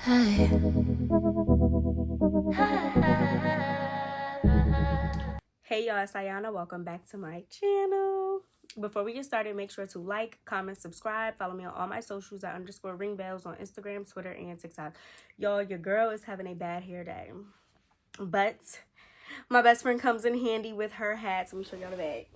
Hey y'all, it's Ayanna. Welcome back to my channel. Before we get started, make sure to like, comment, subscribe. Follow me on all my socials at _ringbells on Instagram, Twitter, and TikTok. Y'all, your girl is having a bad hair day. But my best friend comes in handy with her hats. Let me show y'all the bag.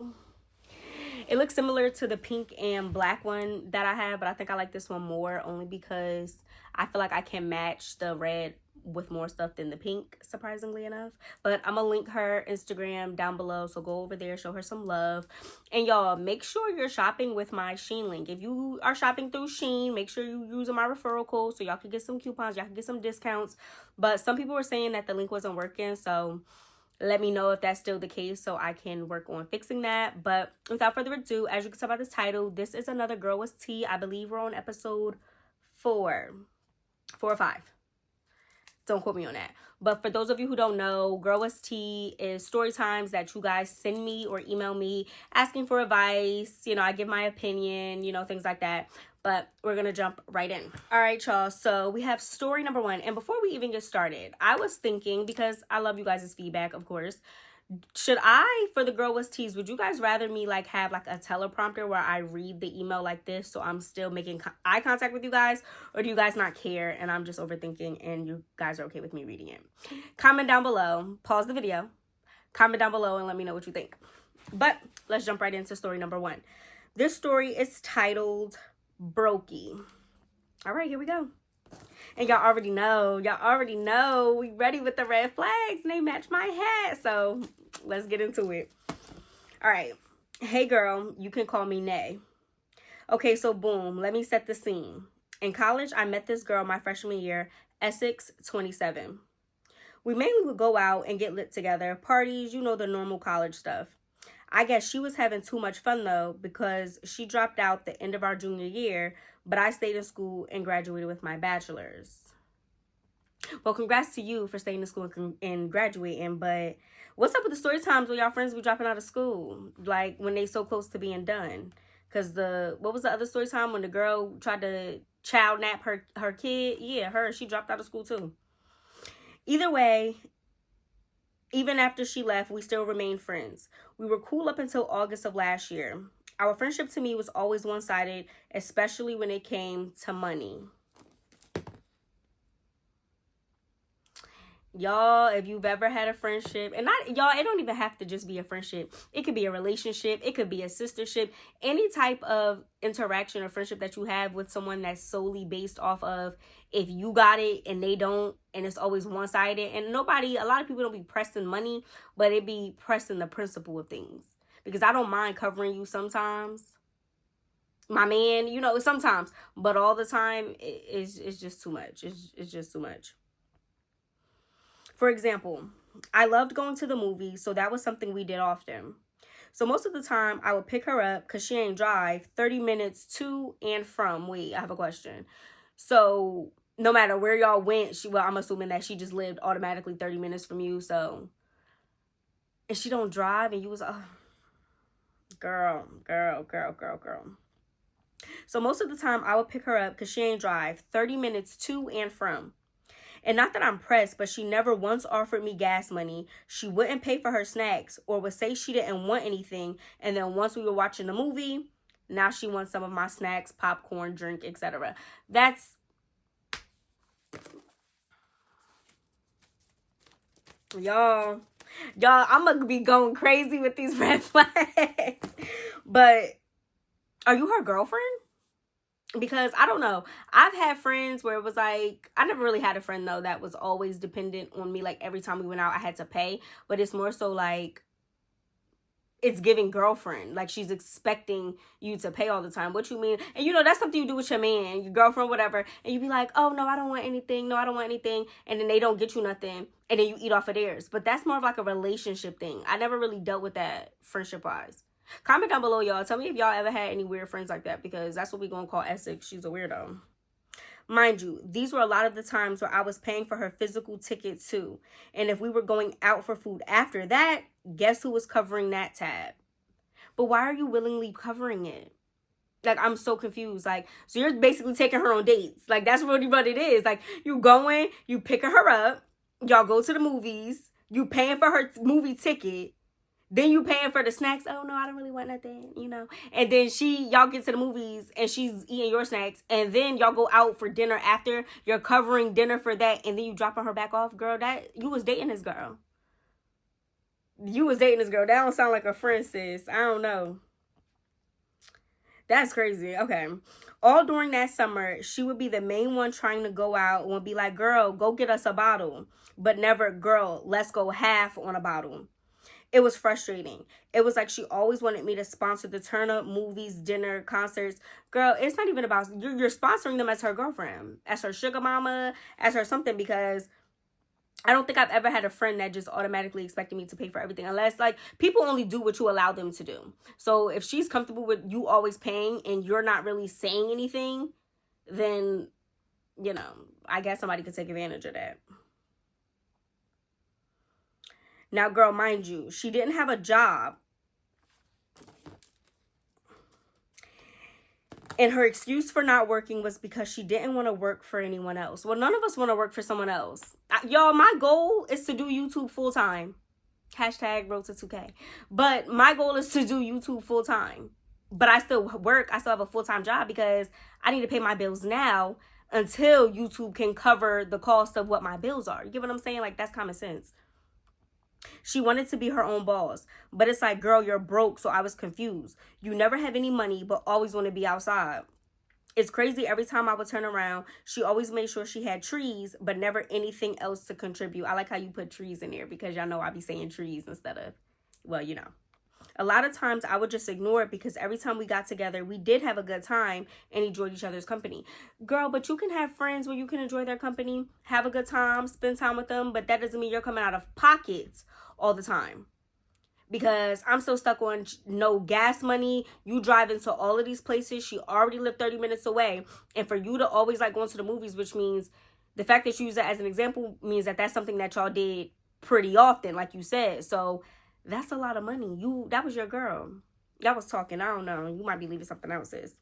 It looks similar to the pink and black one that I have, but I think I like this one more only because I feel like I can match the red with more stuff than the pink, surprisingly enough. But I'm gonna link her Instagram down below, so go over there, show her some love. And y'all, make sure you're shopping with my Shein link. If you are shopping through Shein, make sure you using my referral code so y'all can get some coupons, y'all can get some discounts. But some people were saying that the link wasn't working, so let me know if that's still the case so I can work on fixing that. But without further ado, as you can tell by this title, this is another Girl with Tea. I believe we're on episode 4 or 5. Don't quote me on that. But for those of you who don't know, Girl with Tea is story times that you guys send me or email me asking for advice. You know, I give my opinion, you know, things like that. But we're going to jump right in. All right, y'all. So we have story number 1. And before we even get started, I was thinking, because I love you guys' feedback, of course, should I, for the Girl with Teas, would you guys rather me like have like a teleprompter where I read the email like this so I'm still making eye contact with you guys, or do you guys not care and I'm just overthinking and you guys are okay with me reading it? Comment down below, pause the video, comment down below and let me know what you think. But let's jump right into story number 1. This story is titled Brokey. All right, here we go. And y'all already know, we ready with the red flags and they match my hat. So let's get into it. All right. Hey girl, you can call me Nay. Okay, so boom, let me set the scene. In college, I met this girl my freshman year, Essex, 27. We mainly would go out and get lit together, parties, you know, the normal college stuff. I guess she was having too much fun though, because she dropped out the end of our junior year, but I stayed in school and graduated with my bachelor's. Well, congrats to you for staying in school and graduating, but what's up with the story times when y'all friends be dropping out of school? Like when they so close to being done? Because what was the other story time when the girl tried to child nap her kid? Yeah, she dropped out of school too. Either way, even after she left, we still remained friends. We were cool up until August of last year. Our friendship to me was always one-sided, especially when it came to money. Y'all, if you've ever had a friendship, and not y'all, it don't even have to just be a friendship. It could be a relationship, it could be a sistership, any type of interaction or friendship that you have with someone that's solely based off of if you got it and they don't, and it's always one-sided. And a lot of people don't be pressing money, but it be pressing the principle of things. Because I don't mind covering you sometimes, my man, you know, sometimes, but all the time it's just too much. It's just too much. For example, I loved going to the movies, so that was something we did often. So most of the time, I would pick her up, because she ain't drive, 30 minutes to and from. Wait, I have a question. So no matter where y'all went, I'm assuming that she just lived automatically 30 minutes from you. So, and she don't drive, and you was, girl. So most of the time, I would pick her up, because she ain't drive, 30 minutes to and from. And not that I'm pressed, but she never once offered me gas money. She wouldn't pay for her snacks or would say she didn't want anything. And then once we were watching the movie, now she wants some of my snacks, popcorn, drink, etc. That's... Y'all, I'm going to be going crazy with these red flags. But are you her girlfriend? Because I don't know, I've had friends where it was like, I never really had a friend though that was always dependent on me. Like every time we went out I had to pay, but it's more so like it's giving girlfriend, like she's expecting you to pay all the time. What you mean? And you know, that's something you do with your man, your girlfriend, whatever, and you be like, oh no, I don't want anything, and then they don't get you nothing, and then you eat off of theirs. But that's more of like a relationship thing. I never really dealt with that friendship wise. Comment down below, y'all. Tell me if y'all ever had any weird friends like that, because that's what we're going to call Essex. She's a weirdo. Mind you, these were a lot of the times where I was paying for her physical ticket too. And if we were going out for food after that, guess who was covering that tab? But why are you willingly covering it? Like, I'm so confused. Like, so you're basically taking her on dates. Like, that's really what it is. Like, you going, you picking her up, y'all go to the movies, you paying for her movie ticket, then you paying for the snacks. Oh, no, I don't really want nothing, you know. And then y'all get to the movies, and she's eating your snacks, and then y'all go out for dinner after. You're covering dinner for that, and then you dropping her back off. Girl, that you was dating this girl. You was dating this girl. That don't sound like a friend, sis. I don't know. That's crazy. Okay. All during that summer, she would be the main one trying to go out and would be like, girl, go get us a bottle. But never, girl, let's go half on a bottle. It was frustrating. It was like she always wanted me to sponsor the turn-up, movies, dinner, concerts. Girl, it's not even about, you're sponsoring them as her girlfriend, as her sugar mama, as her something, because I don't think I've ever had a friend that just automatically expected me to pay for everything, unless, like, people only do what you allow them to do. So if she's comfortable with you always paying and you're not really saying anything, then, you know, I guess somebody could take advantage of that. Now, girl, mind you, she didn't have a job. And her excuse for not working was because she didn't want to work for anyone else. Well, none of us want to work for someone else. Y'all, my goal is to do YouTube full time. Hashtag road to 2K. But my goal is to do YouTube full time. But I still work. I still have a full-time job because I need to pay my bills now until YouTube can cover the cost of what my bills are. You get what I'm saying? Like, that's common sense. She wanted to be her own boss, but it's like, girl, you're broke, so I was confused. You never have any money, but always want to be outside. It's crazy. Every time I would turn around, she always made sure she had trees, but never anything else to contribute. I like how you put trees in there because y'all know I be saying trees instead of, well, you know. A lot of times I would just ignore it because every time we got together, we did have a good time and enjoyed each other's company. Girl, but you can have friends where you can enjoy their company, have a good time, spend time with them, but that doesn't mean you're coming out of pockets all the time. Because I'm so stuck on no gas money. You drive into all of these places. She already lived 30 minutes away. And for you to always like going to the movies, which means the fact that you use that as an example means that that's something that y'all did pretty often, like you said. So that's a lot of money. That was your girl. That was talking. I don't know. You might be leaving something else, sis.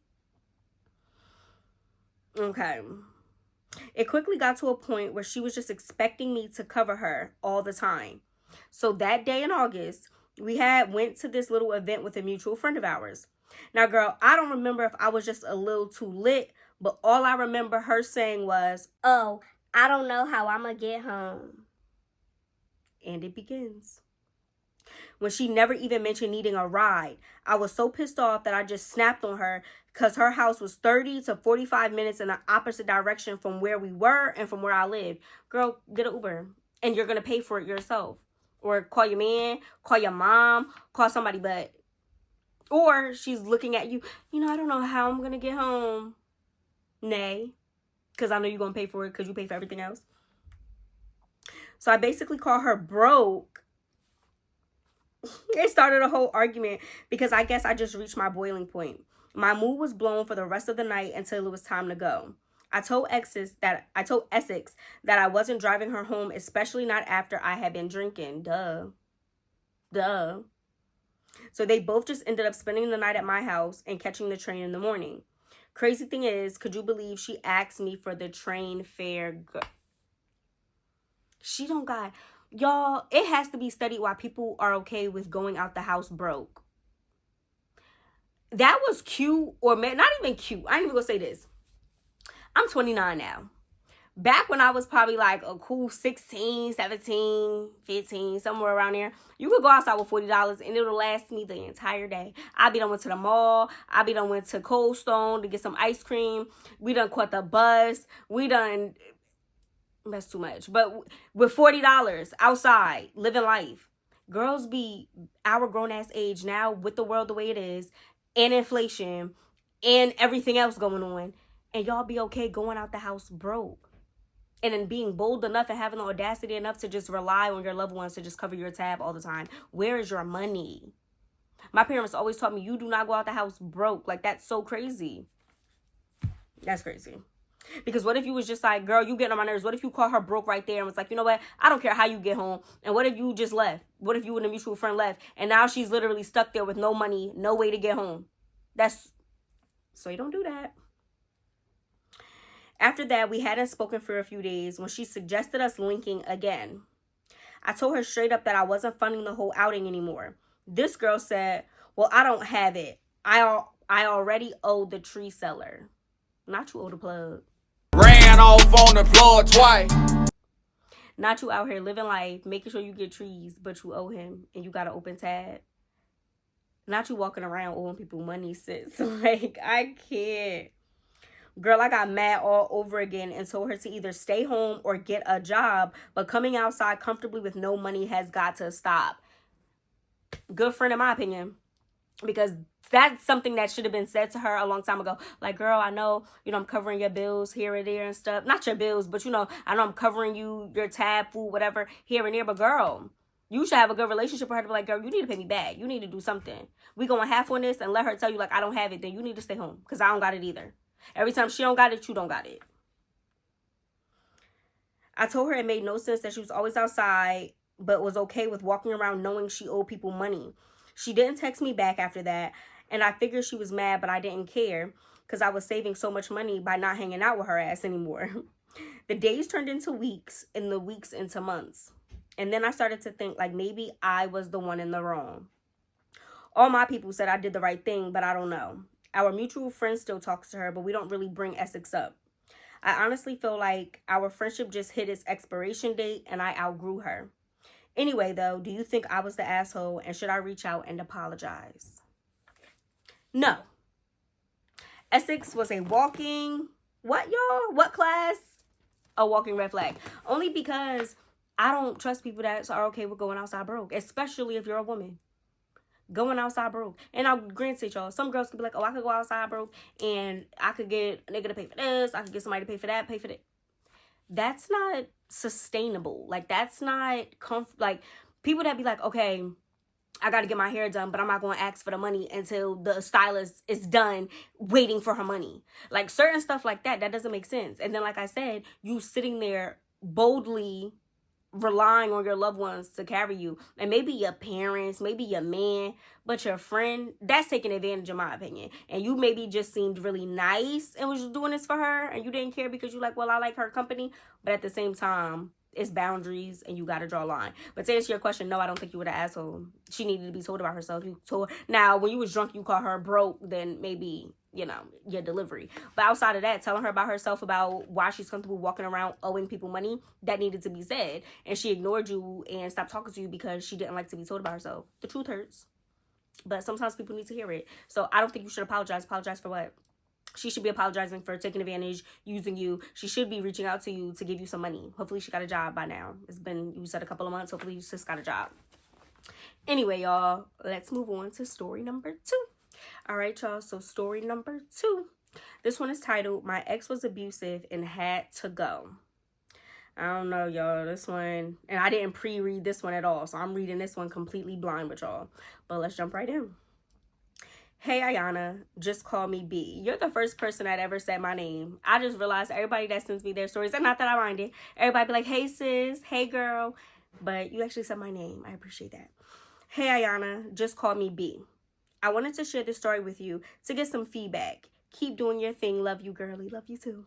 Okay. It quickly got to a point where she was just expecting me to cover her all the time. So that day in August, we went to this little event with a mutual friend of ours. Now, girl, I don't remember if I was just a little too lit, but all I remember her saying was, "Oh, I don't know how I'm gonna get home." And it begins. When she never even mentioned needing a ride. I was so pissed off that I just snapped on her because her house was 30 to 45 minutes in the opposite direction from where we were and from where I lived. Girl, get an Uber and you're going to pay for it yourself. Or call your man, call your mom, call somebody, but... Or she's looking at you, I don't know how I'm going to get home. Nay, because I know you're going to pay for it because you pay for everything else. So I basically call her broke. It started a whole argument because I guess I just reached my boiling point. My mood was blown for the rest of the night until it was time to go. I told Essex that I wasn't driving her home, especially not after I had been drinking. Duh. So they both just ended up spending the night at my house and catching the train in the morning. Crazy thing is, could you believe she asked me for the train fare? She don't got... Y'all, it has to be studied why people are okay with going out the house broke. That was cute, or not even cute. I ain't even gonna say this. I'm 29 now. Back when I was probably like a cool 16, 17, 15, somewhere around there, you could go outside with $40 and it'll last me the entire day. I be done went to the mall. I be done went to Cold Stone to get some ice cream. We done caught the bus. We done... That's too much. But with $40 outside, living life. Girls be our grown-ass age now with the world the way it is and inflation and everything else going on. And y'all be okay going out the house broke. And then being bold enough and having the audacity enough to just rely on your loved ones to just cover your tab all the time. Where is your money? My parents always taught me you do not go out the house broke. Like, that's so crazy. That's crazy. Because what if you was just like, girl, you getting on my nerves? What if you call her broke right there and was like, you know what? I don't care how you get home. And what if you just left? What if you and a mutual friend left? And now she's literally stuck there with no money, no way to get home. That's So you don't do that. After that, we hadn't spoken for a few days when she suggested us linking again. I told her straight up that I wasn't funding the whole outing anymore. This girl said, well, I don't have it. I already owe the tree seller. Not you owe the plug. Ran off on the floor twice. Not you out here living life, making sure you get trees, but you owe him and you got an open tab. Not you walking around owing people money, sis. Like, I can't. Girl, I got mad all over again and told her to either stay home or get a job, but coming outside comfortably with no money has got to stop. Good friend, in my opinion, because that's something that should have been said to her a long time ago. Like, girl, I know, I'm covering your bills here and there and stuff. Not your bills, but, I know I'm covering your tab, food, whatever, here and there. But, girl, you should have a good relationship with her to be like, girl, you need to pay me back. You need to do something. We going half on this and let her tell you, like, I don't have it. Then you need to stay home because I don't got it either. Every time she don't got it, you don't got it. I told her it made no sense that she was always outside, but was okay with walking around knowing she owed people money. She didn't text me back after that, and I figured she was mad, but I didn't care because I was saving so much money by not hanging out with her ass anymore. The days turned into weeks, and the weeks into months. And then I started to think like maybe I was the one in the wrong. All my people said I did the right thing, but I don't know. Our mutual friend still talks to her, but we don't really bring Essex up. I honestly feel like our friendship just hit its expiration date and I outgrew her. Anyway, though, do you think I was the asshole and should I reach out and apologize? No. Essex was a walking, what y'all? What class? A walking red flag. Only because I don't trust people that are okay with going outside broke, especially if you're a woman. Going outside broke. And I'll grant it, y'all. Some girls could be like, oh, I could go outside broke and I could get a nigga to pay for this. I could get somebody to pay for that, pay for that. That's not sustainable. Like, that's not like people that be like, okay, I got to get my hair done, but I'm not going to ask for the money until the stylist is done waiting for her money. Like, certain stuff like that doesn't make sense. And then, like I said, you sitting there boldly relying on your loved ones to carry you, and maybe your parents, maybe your man, but your friend, that's taking advantage, in my opinion. And you maybe just seemed really nice and was just doing this for her, and you didn't care because you like, well, I like her company, but at the same time, it's boundaries and you got to draw a line. But to answer your question, no, I don't think you were the asshole. She needed to be told about herself. You told her. Now, when you was drunk, you called her broke, then maybe, your delivery. But outside of that, telling her about herself, about why she's comfortable walking around owing people money, that needed to be said. And she ignored you and stopped talking to you because she didn't like to be told about herself. The truth hurts. But sometimes people need to hear it. So I don't think you should apologize. Apologize for what? She should be apologizing for taking advantage, using you. She should be reaching out to you to give you some money. Hopefully she got a job by now. It's been, you said, a couple of months. Hopefully you just got a job. Anyway, y'all, let's move on to story number 2. All right, y'all. So story number 2. This one is titled, My Ex Was Abusive and Had to Go. I don't know, y'all. This one, and I didn't pre-read this one at all. So I'm reading this one completely blind with y'all. But let's jump right in. Hey, Ayanna, just call me B. You're the first person that ever said my name. I just realized everybody that sends me their stories, and not that I mind it, everybody be like, hey, sis, hey, girl. But you actually said my name. I appreciate that. Hey, Ayanna, just call me B. I wanted to share this story with you to get some feedback. Keep doing your thing. Love you, girly. Love you, too.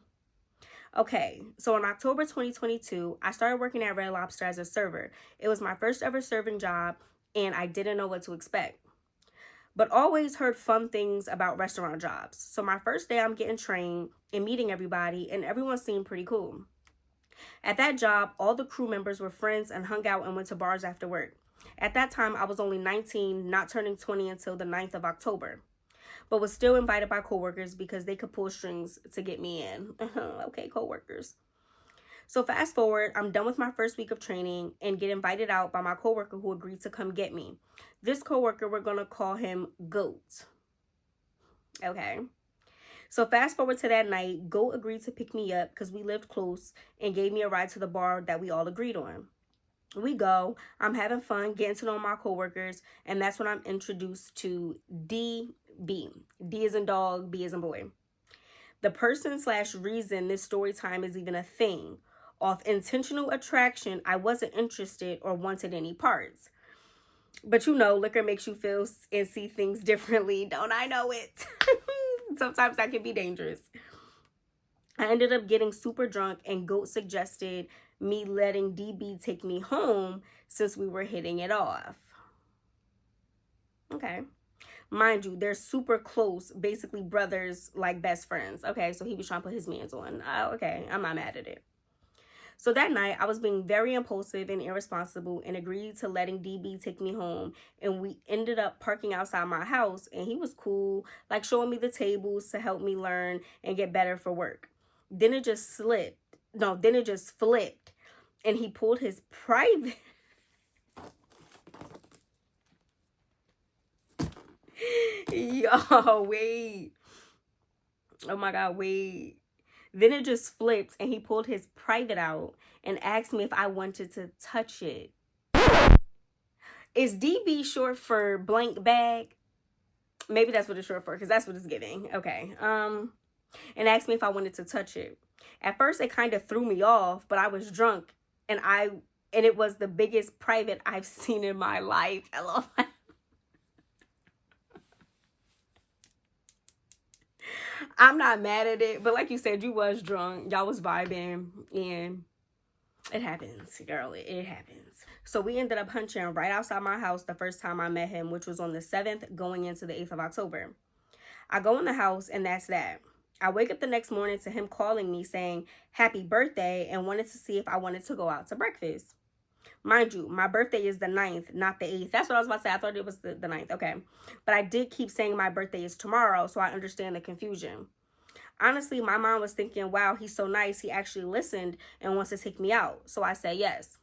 Okay, so in October 2022, I started working at Red Lobster as a server. It was my first ever serving job, and I didn't know what to expect, but always heard fun things about restaurant jobs. So my first day, I'm getting trained and meeting everybody, and everyone seemed pretty cool. At that job, all the crew members were friends and hung out and went to bars after work. At that time, I was only 19, not turning 20 until the 9th of October, but was still invited by coworkers because they could pull strings to get me in. Okay, coworkers. So fast forward, I'm done with my first week of training and get invited out by my coworker who agreed to come get me. This coworker, we're going to call him Goat. Okay. So fast forward to that night, Goat agreed to pick me up because we lived close and gave me a ride to the bar that we all agreed on. We go, I'm having fun, getting to know my coworkers, and that's when I'm introduced to DB. D as in dog, B as in boy. The person/reason this story time is even a thing. Off intentional attraction, I wasn't interested or wanted any parts. But liquor makes you feel and see things differently. Don't I know it? Sometimes that can be dangerous. I ended up getting super drunk, and Goat suggested me letting DB take me home since we were hitting it off. Okay. Mind you, they're super close, basically brothers, like best friends. Okay, so he was trying to put his mans on. Okay, I'm not mad at it. So that night, I was being very impulsive and irresponsible and agreed to letting DB take me home. And we ended up parking outside my house, and he was cool, like showing me the tables to help me learn and get better for work. Then it just slipped. No, then it just flipped. And he pulled his private... Yo, wait. Oh my God, wait. Then it just flipped, and he pulled his private out and asked me if I wanted to touch it. Is DB short for blank bag? Maybe that's what it's short for, because that's what it's giving. Okay. And asked me if I wanted to touch it. At first, it kind of threw me off, but I was drunk, and it was the biggest private I've seen in my life. LOL. I'm not mad at it, but like you said, you was drunk. Y'all was vibing, and it happens, girl. It happens. So we ended up punching right outside my house the first time I met him, which was on the 7th, going into the 8th of October. I go in the house, and that's that. I wake up the next morning to him calling me saying happy birthday and wanted to see if I wanted to go out to breakfast. Mind you, my birthday is the 9th, not the 8th. That's what I was about to say. I thought it was the 9th. Okay. But I did keep saying my birthday is tomorrow, so I understand the confusion. Honestly, my mom was thinking, wow, he's so nice. He actually listened and wants to take me out. So I say yes.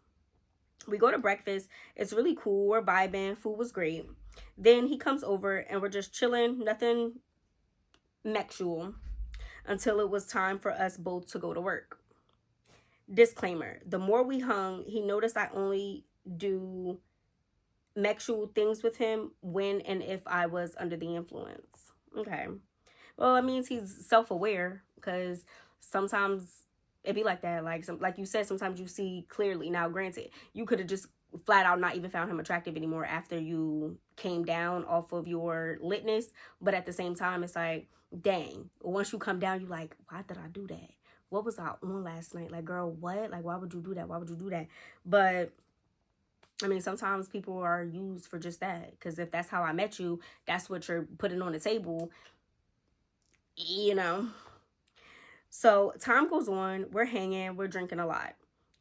We go to breakfast. It's really cool. We're vibing. Food was great. Then he comes over and we're just chilling. Nothing sexual until it was time for us both to go to work. Disclaimer, the more we hung, he noticed I only do sexual things with him when and if I was under the influence. Okay. Well, it means he's self-aware, because sometimes it be like that. Like you said, sometimes you see clearly. Now, granted, you could have just flat out not even found him attractive anymore after you came down off of your litness. But at the same time, it's like, dang, once you come down, you like, why did I do that? What was I on last night? Like, girl, what? Like, why would you do that? Why would you do that? But, I mean, sometimes people are used for just that. Because if that's how I met you, that's what you're putting on the table, you know. So, time goes on. We're hanging. We're drinking a lot.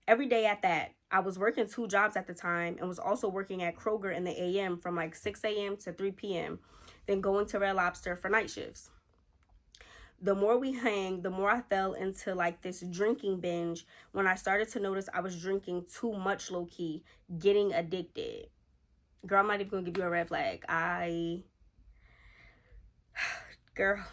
Every day at that, I was working 2 jobs at the time and was also working at Kroger in the a.m. from like 6 a.m. to 3 p.m. Then going to Red Lobster for night shifts. The more we hang, the more I fell into like this drinking binge when I started to notice I was drinking too much low-key, getting addicted. Girl, I'm not even going to give you a red flag. Girl,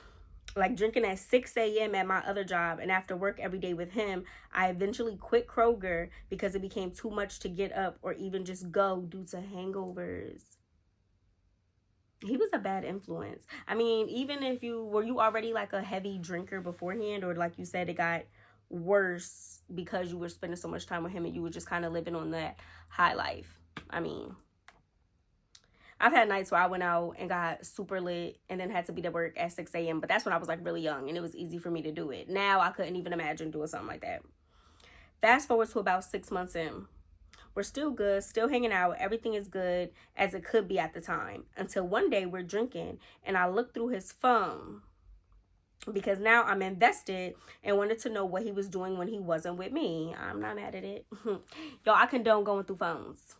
like drinking at 6 a.m. at my other job and after work every day with him, I eventually quit Kroger because it became too much to get up or even just go due to hangovers. He was a bad influence. I mean, even if were you already like a heavy drinker beforehand, or like you said, it got worse because you were spending so much time with him and you were just kind of living on that high life. I mean, I've had nights where I went out and got super lit and then had to be at work at 6 a.m. But that's when I was like really young and it was easy for me to do it. Now I couldn't even imagine doing something like that. Fast forward to about 6 months in. We're still good, still hanging out. Everything is good as it could be at the time. Until one day we're drinking and I looked through his phone because now I'm invested and wanted to know what he was doing when he wasn't with me. I'm not mad at it. Yo, I condone going through phones.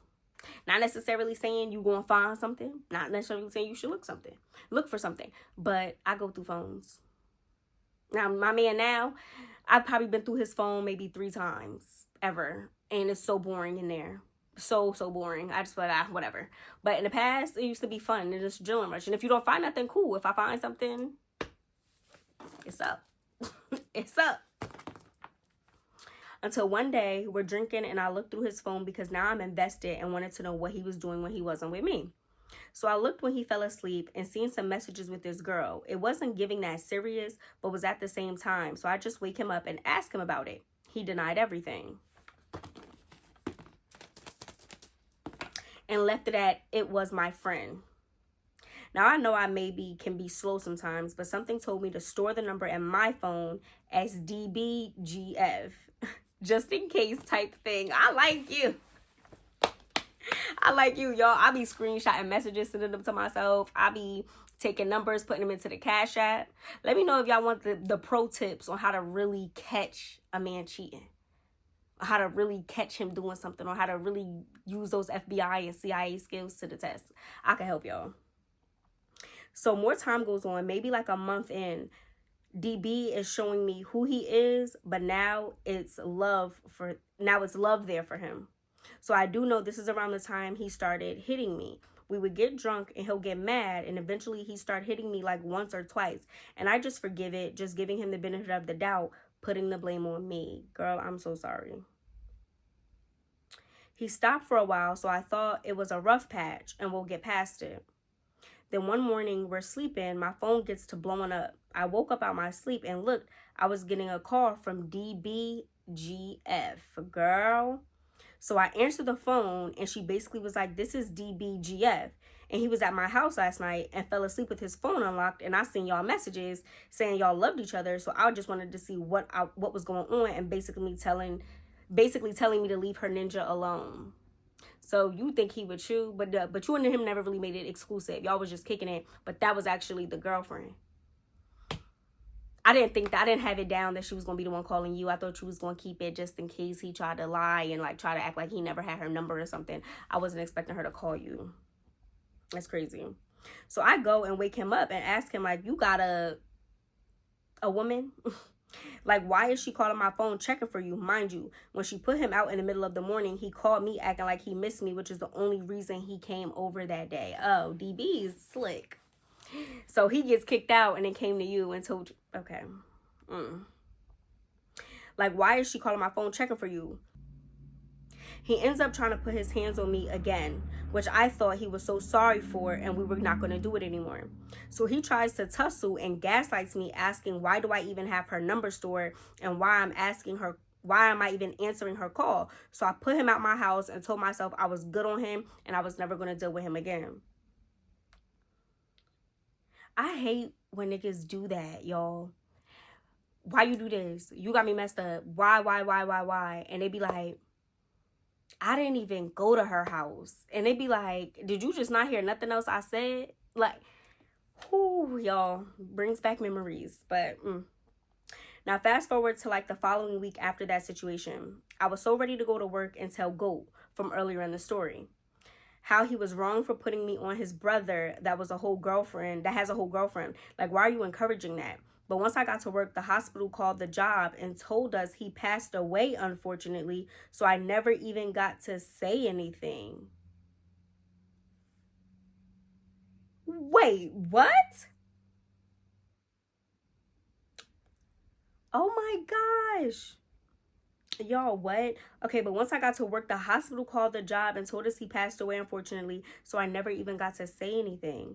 Not necessarily saying you going to find something. Not necessarily saying you should look for something. But I go through phones. Now, my man now, I've probably been through his phone maybe 3 times ever. And it's so boring in there. So boring. I just like, whatever. But in the past, it used to be fun and just drilling much. And if you don't find nothing, cool. If I find something, it's up. It's up. Until one day, we're drinking and I looked through his phone because now I'm invested and wanted to know what he was doing when he wasn't with me. So I looked when he fell asleep and seen some messages with this girl. It wasn't giving that serious, but was at the same time. So I just wake him up and ask him about it. He denied everything. And left it at, it was my friend. Now, I know I maybe can be slow sometimes, but something told me to store the number in my phone as DBGF. Just in case type thing. I like you. I like you, y'all. I be screenshotting messages, sending them to myself. I be taking numbers, putting them into the Cash App. Let me know if y'all want the pro tips on how to really catch a man cheating. How to really catch him doing something, or how to really use those FBI and CIA skills to the test. I can help y'all. So more time goes on, maybe like a month in, DB is showing me who he is, but now it's love there for him. So I do know this is around the time he started hitting me. We would get drunk and he'll get mad, and eventually he started hitting me like once or twice. And I just forgive it, just giving him the benefit of the doubt, putting the blame on me. Girl, I'm so sorry. He stopped for a while, so I thought it was a rough patch and we'll get past it. Then one morning, we're sleeping, my phone gets to blowing up. I woke up out my sleep and looked, I was getting a call from DBGF, girl. So I answered the phone, and she basically was like, this is DBGF. And he was at my house last night and fell asleep with his phone unlocked, and I seen y'all messages saying y'all loved each other. So I just wanted to see what was going on, and basically telling me to leave her ninja alone. So you think he would chew, but you and him never really made it exclusive. Y'all was just kicking it, but that was actually the girlfriend. I didn't have it down that she was going to be the one calling you. I thought you was going to keep it just in case he tried to lie and like try to act like he never had her number or something. I wasn't expecting her to call you. That's crazy. So I go and wake him up and ask him, like, you got a woman? Like, why is she calling my phone checking for you? Mind you, when she put him out in the middle of the morning, he called me acting like he missed me, which is the only reason he came over that day. Oh, DB is slick. So he gets kicked out and then came to you and told you. Okay. Like, why is she calling my phone checking for you? He ends up trying to put his hands on me again, which I thought he was so sorry for, and we were not going to do it anymore. So he tries to tussle and gaslights me, asking why do I even have her number stored, and why am I even answering her call. So I put him out my house and told myself I was good on him and I was never going to deal with him again. I hate when niggas do that, y'all. Why you do this? You got me messed up. Why? And they be like, I didn't even go to her house. And they be like, did you just not hear nothing else I said? Like, whoo, y'all, brings back memories. But now fast forward to like the following week after that situation. I was so ready to go to work and tell Goat from earlier in the story how he was wrong for putting me on his brother that has a whole girlfriend. Like, why are you encouraging that? But once I got to work, the hospital called the job and told us he passed away, unfortunately, so I never even got to say anything. Wait, what? Oh my gosh. Y'all, what? Okay, but once I got to work, the hospital called the job and told us he passed away, unfortunately, so I never even got to say anything.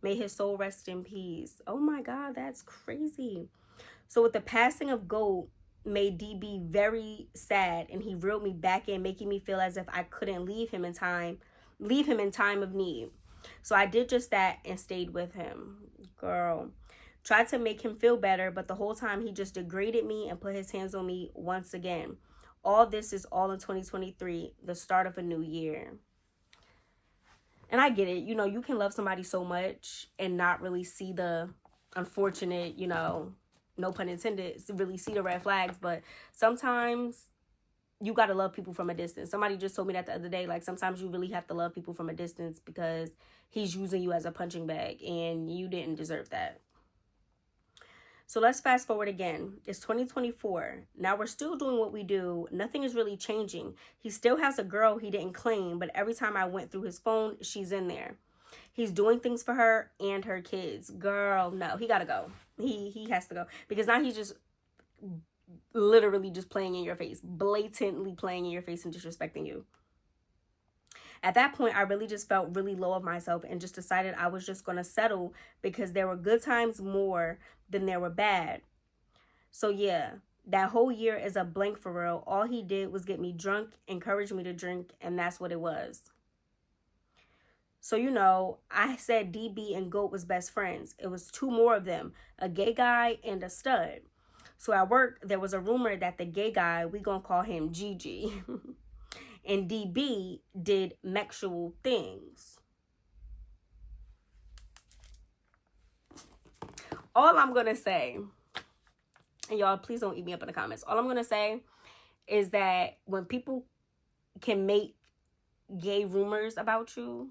May his soul rest in peace. Oh my God, that's crazy. So with the passing of Goat, made DB very sad, and he reeled me back in, making me feel as if I couldn't leave him in time of need. So I did just that and stayed with him. Girl. Tried to make him feel better, but the whole time he just degraded me and put his hands on me once again. All this is all in 2023, the start of a new year. And I get it. You know, you can love somebody so much and not really see the unfortunate, you know, no pun intended, really see the red flags. But sometimes you got to love people from a distance. Somebody just told me that the other day. Like, sometimes you really have to love people from a distance because he's using you as a punching bag and you didn't deserve that. So let's fast forward again. It's 2024. Now we're still doing what we do. Nothing is really changing. He still has a girl he didn't claim, but every time I went through his phone, she's in there. He's doing things for her and her kids. Girl, no, he gotta go. He has to go. Because now he's just literally just playing in your face. Blatantly playing in your face and disrespecting you. At that point, I really just felt really low of myself and just decided I was just going to settle because there were good times more than there were bad. So yeah, that whole year is a blank for real. All he did was get me drunk, encourage me to drink, and that's what it was. So, you know, I said DB and Goat was best friends. It was two more of them, a gay guy and a stud. So at work, there was a rumor that the gay guy, we gonna call him Gigi, and DB did sexual things. All I'm gonna say, and y'all please don't eat me up in the comments, all I'm gonna say is that when people can make gay rumors about you,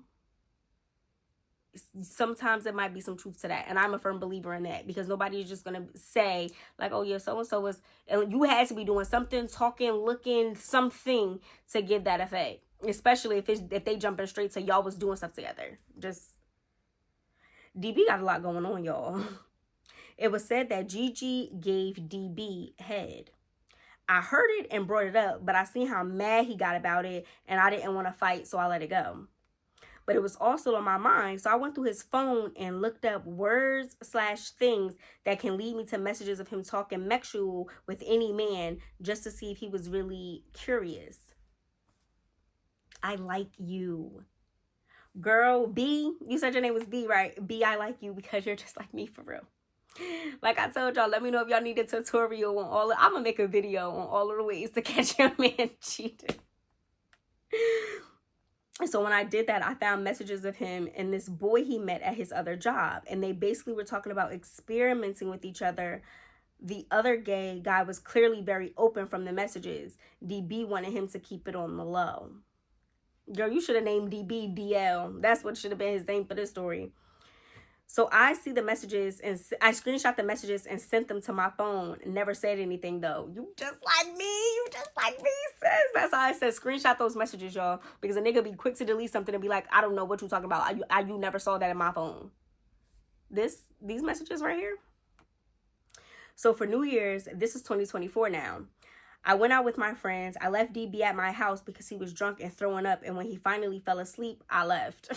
sometimes there might be some truth to that, and I'm a firm believer in that, because nobody's just gonna say like, oh yeah, so and so was, and you had to be doing something, talking, looking, something to give that effect, especially if they jumping straight to y'all was doing stuff together. Just DB got a lot going on, y'all. It was said that Gigi gave DB head. I heard it and brought it up, but I seen how mad he got about it, and I didn't want to fight, so I let it go. But it was also on my mind, so I went through his phone and looked up words/things that can lead me to messages of him talking sexual with any man, just to see if he was really curious. I like you. Girl, B, you said your name was B, right? B, I like you because you're just like me, for real. Like I told y'all, let me know if y'all need a tutorial on all of, I'm gonna make a video on all of the ways to catch your man cheating. So when I did that, I found messages of him and this boy he met at his other job, and they basically were talking about experimenting with each other. The other gay guy was clearly very open from the messages. DB wanted him to keep it on the low. Girl, you should have named DB DL. That's what should have been his name for this story. So I see the messages, and I screenshot the messages and sent them to my phone. Never said anything, though. You just like me. You just like me, sis. That's how I said screenshot those messages, y'all. Because a nigga be quick to delete something and be like, I don't know what you talking about. You never saw that in my phone. These messages right here. So for New Year's, this is 2024 now. I went out with my friends. I left DB at my house because he was drunk and throwing up. And when he finally fell asleep, I left.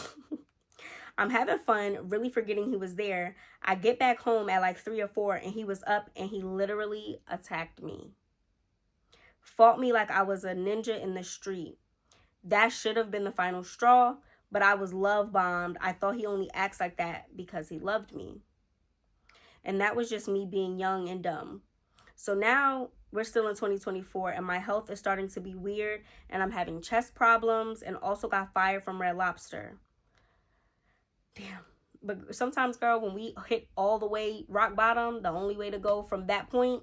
I'm having fun, really forgetting he was there. I get back home at like 3 or 4, and he was up, and he literally attacked me. Fought me like I was a ninja in the street. That should have been the final straw, but I was love bombed. I thought he only acts like that because he loved me. And that was just me being young and dumb. So now we're still in 2024, and my health is starting to be weird, and I'm having chest problems, and also got fired from Red Lobster. Damn. But sometimes, girl, when we hit all the way rock bottom, the only way to go from that point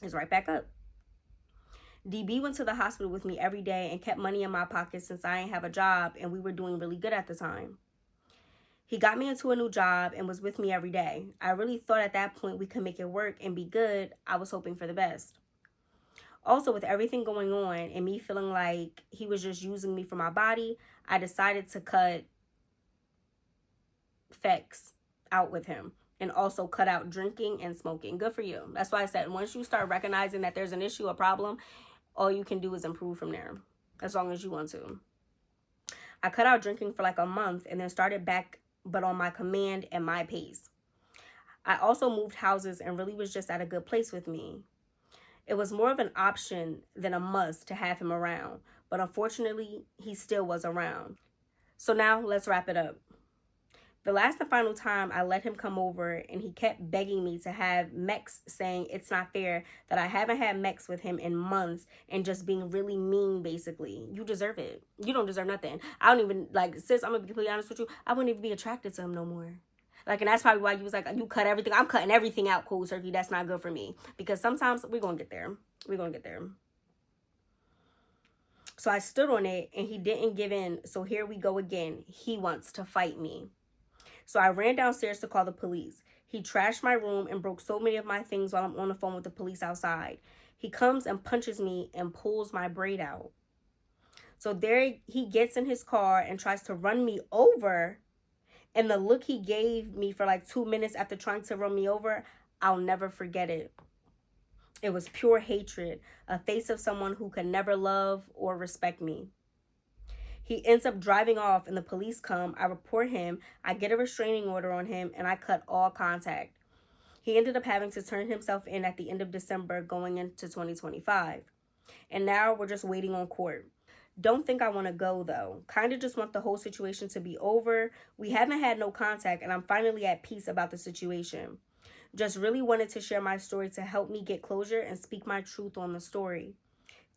is right back up. DB went to the hospital with me every day and kept money in my pocket since I didn't have a job, and we were doing really good at the time. He got me into a new job and was with me every day. I really thought at that point we could make it work and be good. I was hoping for the best. Also, with everything going on and me feeling like he was just using me for my body, I decided to cut sex out with him, and also cut out drinking and smoking. Good for you. That's why I said once you start recognizing that there's an issue, a problem, all you can do is improve from there, as long as you want to. I cut out drinking for like a month and then started back, but on my command and my pace. I also moved houses and really was just at a good place with me. It was more of an option than a must to have him around, but unfortunately he still was around. So now let's wrap it up. The last and final time I let him come over, and he kept begging me to have mex, saying it's not fair that I haven't had mex with him in months, and just being really mean, basically. You deserve it. You don't deserve nothing. I don't even, like, sis, I'm going to be completely honest with you, I wouldn't even be attracted to him no more. Like, and that's probably why you was like, you cut everything. I'm cutting everything out, cold turkey. That's not good for me. Because sometimes we're going to get there. We're going to get there. So I stood on it, and he didn't give in. So here we go again. He wants to fight me. So I ran downstairs to call the police. He trashed my room and broke so many of my things while I'm on the phone with the police outside. He comes and punches me and pulls my braid out. So there he gets in his car and tries to run me over. And the look he gave me for like 2 minutes after trying to run me over, I'll never forget it. It was pure hatred, a face of someone who could never love or respect me. He ends up driving off and the police come. I report him. I get a restraining order on him and I cut all contact. He ended up having to turn himself in at the end of December going into 2025. And now we're just waiting on court. Don't think I want to go though. Kind of just want the whole situation to be over. We haven't had no contact and I'm finally at peace about the situation. Just really wanted to share my story to help me get closure and speak my truth on the story.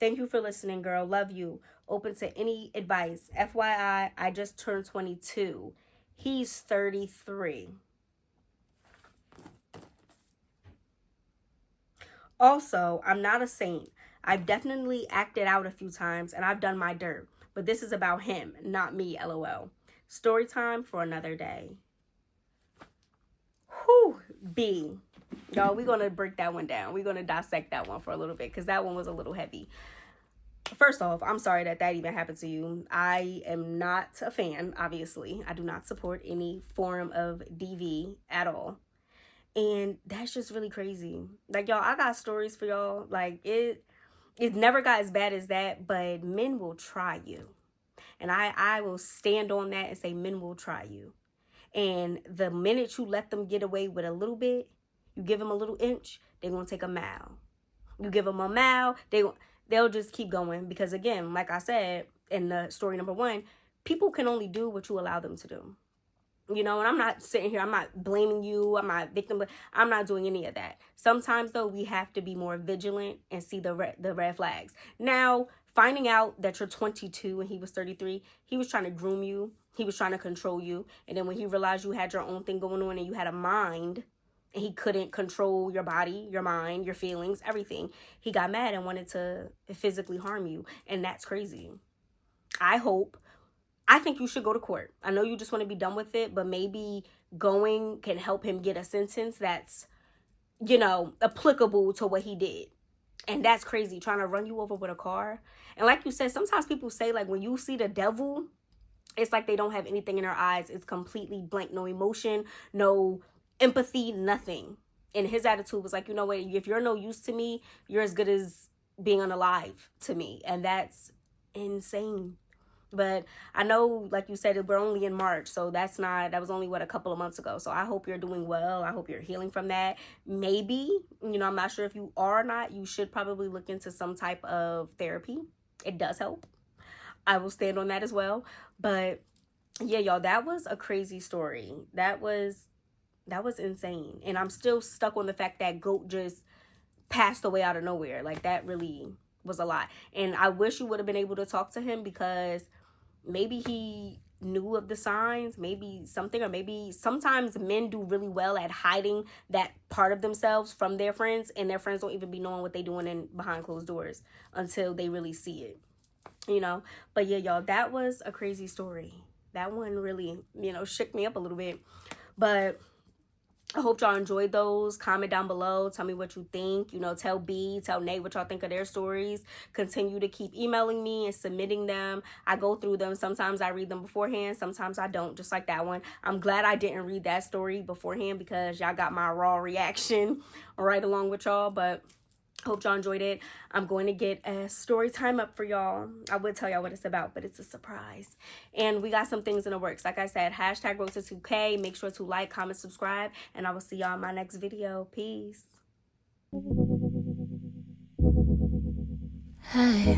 Thank you for listening, girl. Love you. Open to any advice. FYI, I just turned 22. He's 33. Also, I'm not a saint. I've definitely acted out a few times and I've done my dirt. But this is about him, not me, LOL. Story time for another day. Whew, B. Y'all, we're going to break that one down. We're going to dissect that one for a little bit because that one was a little heavy. First off, I'm sorry that even happened to you. I am not a fan, obviously. I do not support any form of DV at all. And that's just really crazy. Like, y'all, I got stories for y'all. Like, it never got as bad as that, but men will try you. And I will stand on that and say men will try you. And the minute you let them get away with a little bit, you give them a little inch, they're going to take a mile. You give them a mile, they'll just keep going. Because again, like I said in the story number 1, people can only do what you allow them to do. You know, and I'm not sitting here, I'm not blaming you, I'm not victim, but I'm not doing any of that. Sometimes, though, we have to be more vigilant and see the red flags. Now, finding out that you're 22 and he was 33, he was trying to groom you, he was trying to control you, and then when he realized you had your own thing going on and you had a mind, and he couldn't control your body, your mind, your feelings, everything, he got mad and wanted to physically harm you, and that's crazy. I think you should go to court. I know you just want to be done with it, but maybe going can help him get a sentence that's, applicable to what he did. And that's crazy, trying to run you over with a car. And like you said, sometimes people say, like, when you see the devil, it's like they don't have anything in their eyes. It's completely blank, no emotion, no empathy, nothing. And his attitude was like, you know what, if you're no use to me, you're as good as being unalive to me. And that's insane. But I know, like you said, we're only in March, so that was only, a couple of months ago. So I hope you're doing well. I hope you're healing from that. Maybe, I'm not sure if you are or not. You should probably look into some type of therapy. It does help. I will stand on that as well. But yeah, y'all, that was a crazy story. That was insane. And I'm still stuck on the fact that GOAT just passed away out of nowhere. Like, that really was a lot. And I wish you would have been able to talk to him, because maybe he knew of the signs, maybe something, or maybe sometimes men do really well at hiding that part of themselves from their friends, and their friends don't even be knowing what they're doing behind closed doors until they really see it, But yeah, y'all, that was a crazy story. That one really, shook me up a little bit. But I hope y'all enjoyed those. Comment down below. Tell me what you think. Tell B, tell Nate what y'all think of their stories. Continue to keep emailing me and submitting them. I go through them. Sometimes I read them beforehand. Sometimes I don't, just like that one. I'm glad I didn't read that story beforehand, because y'all got my raw reaction right along with y'all. But hope y'all enjoyed it. I'm going to get a story time up for y'all. I would tell y'all what it's about, but it's a surprise. And we got some things in the works. Like I said, # road to 2K. Make sure to like, comment, subscribe, and I will see y'all in my next video. Peace. Hi.